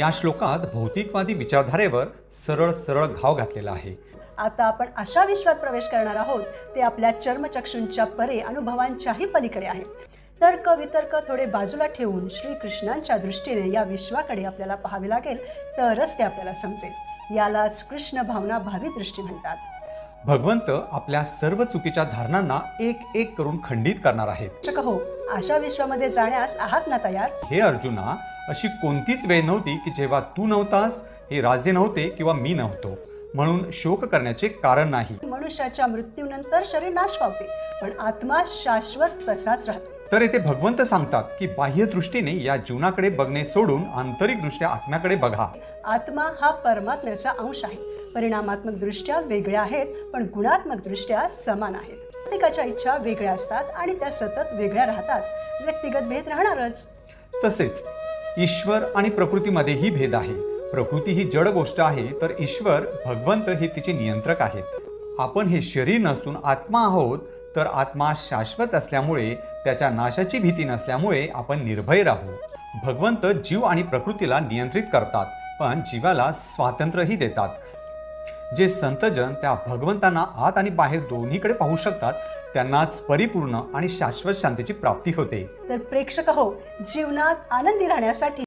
या श्लोकात भौतिकवादी विचारधारेवर सरळ सरळ घाव घातलेला आहे. आता आपण अशा विश्वात प्रवेश करणार आहोत ते आपल्या चर्मचक्षूंच्या परे अनुभवांच्याही पलीकडे आहे. तर्क वितर्क थोडे बाजूला ठेवून श्रीकृष्णांच्या दृष्टीने या विश्वाकडे आपल्याला पाहावे लागेल, तरच ते आपल्याला समजेल. यालाच कृष्ण भावना भावी दृष्टी म्हणतात. भगवंत आपल्या सर्व चुकीच्या धारणांना एक एक करून खंडित करणार आहेत. शिक्षक हो, अशा विश्वामध्ये जाण्यास आहात ना तयार? हे अर्जुना, अशी कोणतीच वेळ नव्हती की जेव्हा तू नव्हतास, हे राजे नव्हते किंवा मी नव्हतो, म्हणून शोक करण्याचे कारण नाही. मनुष्याच्या मृत्यूनंतर शरीर नाश पावते, पण आत्मा शाश्वत तसाच राहतो. तर येथे भगवंत सांगतात की बाह्य दृष्टीने या जीवनाकडे बघणे सोडून आंतरिक दृष्ट्या आत्म्याकडे बघा. आत्मा हा परमात्म्याचा अंश आहे. परिणामात्मक दृष्ट्या वेगळ्या आहेत, पण गुणात्मक दृष्ट्या समान आहेत. प्रत्येकाच्या इच्छा वेगळ्या असतात आणि त्या सतत वेगळ्या राहतात. व्यक्तिगत भेद राहणारच. तसेच ईश्वर आणि प्रकृतीमध्येही भेद आहे. प्रकृती ही जड गोष्ट आहे, तर ईश्वर भगवंत हे तिचे नियंत्रक आहेत. आपण हे शरीर नसून आत्मा आहोत, तर आत्मा शाश्वत असल्यामुळे त्याच्या नाशाची भीती नसल्यामुळे आपण निर्भय राहू. भगवंत जीव आणि प्रकृतीला नियंत्रित करतात, पण जीवाला स्वातंत्र्यही देतात. जे संतजन त्या भगवंतांना आत आणि बाहेर दोन्हीकडे पाहू शकतात, त्यांनाच परिपूर्ण आणि शाश्वत शांतीची प्राप्ती होते. तर प्रेक्षक हो, जीवनात आनंदी राहण्यासाठी